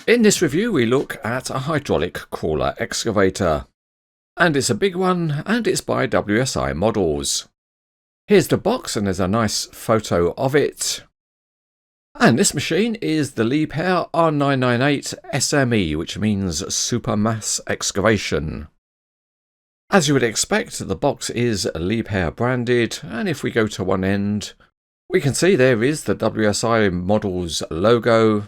In this review we look at a hydraulic crawler excavator. And it's a big one, and it's by WSI Models. Here's the box, and there's a nice photo of it. And this machine is the Liebherr R998 SME, which means Supermass Excavation. As you would expect, the box is Liebherr branded, and if we go to one end, we can see there is the WSI Models logo.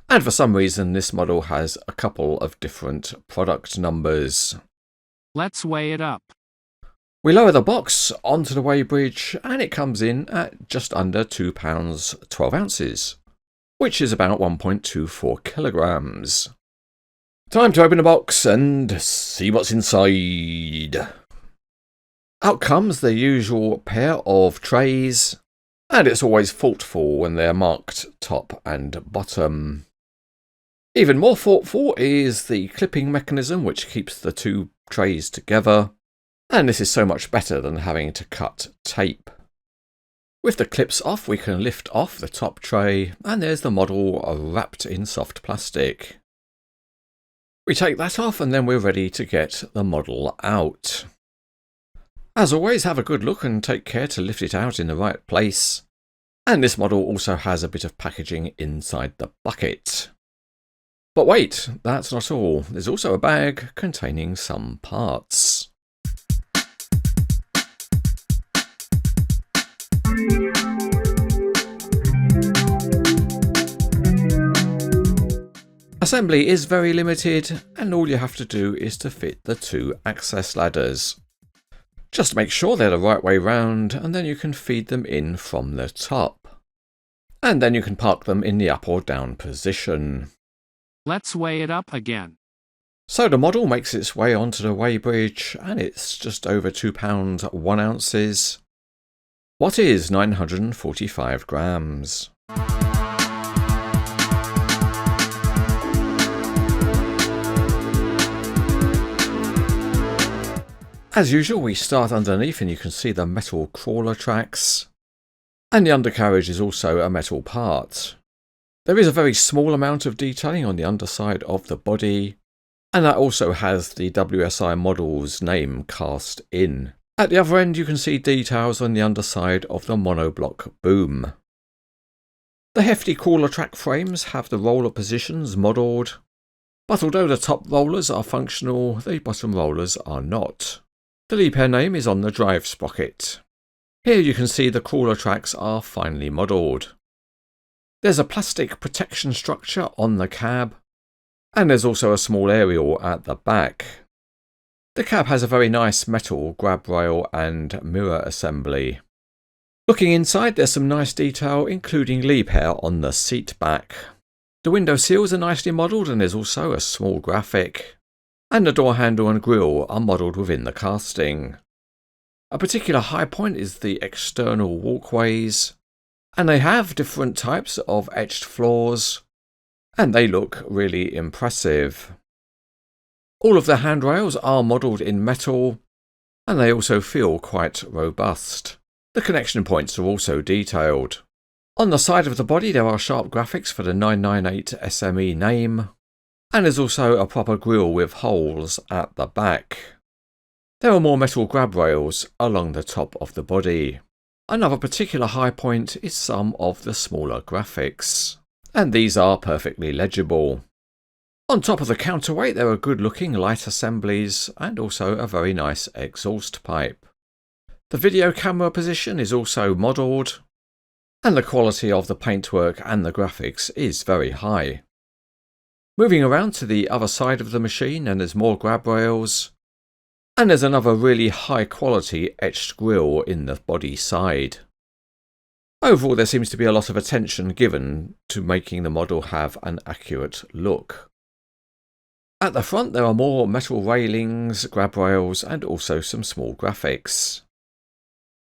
And for some reason, this model has a couple of different product numbers. Let's weigh it up. We lower the box onto the weighbridge, and it comes in at just under £2 12 ounces, which is about 1.24 kilograms. Time to open the box and see what's inside. Out comes the usual pair of trays, and it's always thoughtful when they're marked top and bottom. Even more thoughtful is the clipping mechanism which keeps the two trays together, and this is so much better than having to cut tape. With the clips off, we can lift off the top tray, and there's the model wrapped in soft plastic. We take that off, and then we're ready to get the model out. As always, have a good look and take care to lift it out in the right place. And this model also has a bit of packaging inside the bucket. But wait, that's not all. There's also a bag containing some parts. Assembly is very limited, and all you have to do is to fit the two access ladders. Just make sure they're the right way round, and then you can feed them in from the top. And then you can park them in the up or down position. Let's weigh it up again. So the model makes its way onto the weighbridge, and it's just over £2 1 ounces. What is 945 grams? As usual, we start underneath, and you can see the metal crawler tracks. And the undercarriage is also a metal part. There is a very small amount of detailing on the underside of the body, and that also has the WSI Models name cast in. At the other end, you can see details on the underside of the monoblock boom. The hefty crawler track frames have the roller positions modelled, but although the top rollers are functional, the bottom rollers are not. The Liebherr name is on the drive sprocket. Here you can see the crawler tracks are finely modelled. There's a plastic protection structure on the cab, and there's also a small aerial at the back. The cab has a very nice metal grab rail and mirror assembly. Looking inside, there's some nice detail, including Liebherr on the seat back. The window sills are nicely modelled, and there's also a small graphic. And the door handle and grille are modelled within the casting. A particular high point is the external walkways, and they have different types of etched floors, and they look really impressive. All of the handrails are modelled in metal, and they also feel quite robust. The connection points are also detailed. On the side of the body there are sharp graphics for the 998 SME name, and there's also a proper grille with holes at the back. There are more metal grab rails along the top of the body. Another particular high point is some of the smaller graphics, and these are perfectly legible. On top of the counterweight there are good looking light assemblies and also a very nice exhaust pipe. The video camera position is also modelled, and the quality of the paintwork and the graphics is very high. Moving around to the other side of the machine, and there's more grab rails, and there's another really high quality etched grille in the body side. Overall there seems to be a lot of attention given to making the model have an accurate look. At the front there are more metal railings, grab rails, and also some small graphics.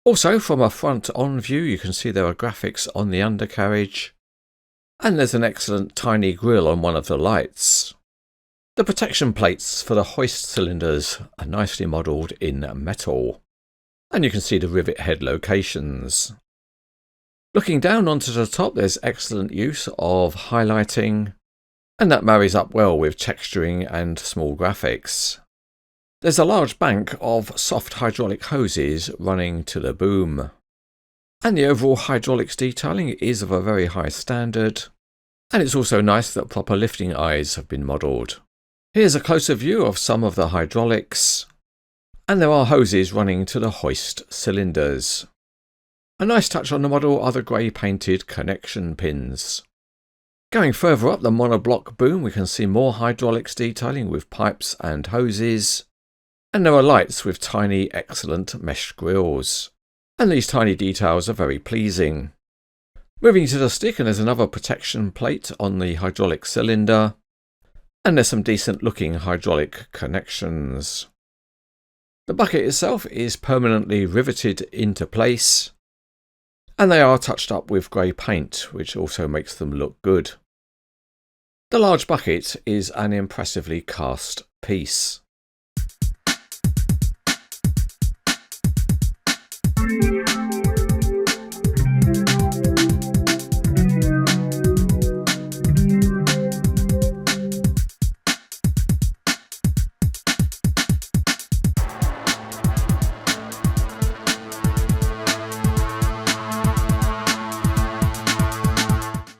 Also from a front on view you can see there are graphics on the undercarriage, and there's an excellent tiny grille on one of the lights. The protection plates for the hoist cylinders are nicely modelled in metal, and you can see the rivet head locations. Looking down onto the top, there's excellent use of highlighting, and that marries up well with texturing and small graphics. There's a large bank of soft hydraulic hoses running to the boom. And the overall hydraulics detailing is of a very high standard, and it's also nice that proper lifting eyes have been modelled. Here's a closer view of some of the hydraulics, and there are hoses running to the hoist cylinders. A nice touch on the model are the grey painted connection pins. Going further up the monoblock boom, we can see more hydraulics detailing with pipes and hoses, and there are lights with tiny excellent mesh grills. And these tiny details are very pleasing. Moving to the stick, and there's another protection plate on the hydraulic cylinder, and there's some decent looking hydraulic connections. The bucket itself is permanently riveted into place, and they are touched up with grey paint, which also makes them look good. The large bucket is an impressively cast piece.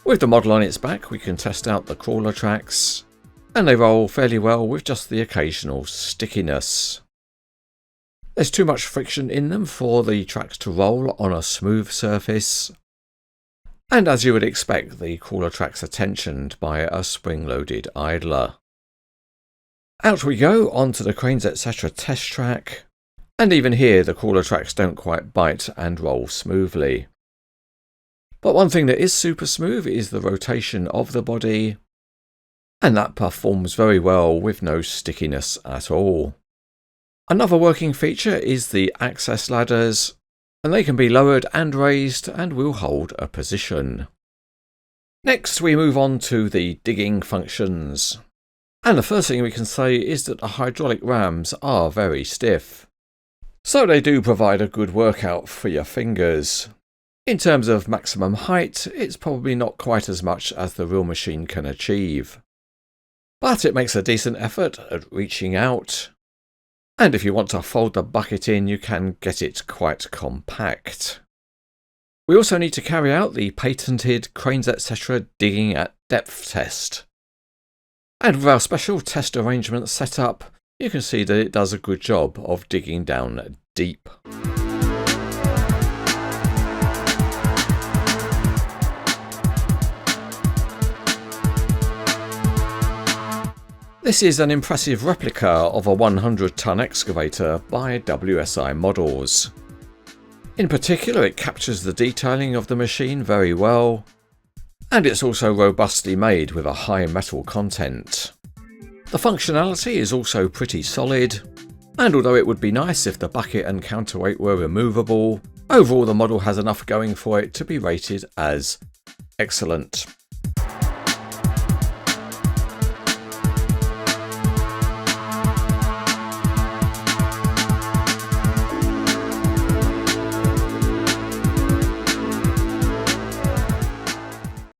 With the model on its back, we can test out the crawler tracks, and they roll fairly well with just the occasional stickiness. There's too much friction in them for the tracks to roll on a smooth surface, and as you would expect, the crawler tracks are tensioned by a spring-loaded idler. Out we go onto the Cranes Etc. test track, and even here the crawler tracks don't quite bite and roll smoothly. But one thing that is super smooth is the rotation of the body, and that performs very well with no stickiness at all. Another working feature is the access ladders, and they can be lowered and raised and will hold a position. Next we move on to the digging functions, and the first thing we can say is that the hydraulic rams are very stiff, so they do provide a good workout for your fingers. In terms of maximum height, it's probably not quite as much as the real machine can achieve, but it makes a decent effort at reaching out, and if you want to fold the bucket in, you can get it quite compact. We also need to carry out the patented Cranes Etc. digging at depth test, and with our special test arrangement set up, you can see that it does a good job of digging down deep. This is an impressive replica of a 100-ton excavator by WSI Models. In particular, it captures the detailing of the machine very well, and it's also robustly made with a high metal content. The functionality is also pretty solid, and although it would be nice if the bucket and counterweight were removable, overall the model has enough going for it to be rated as excellent.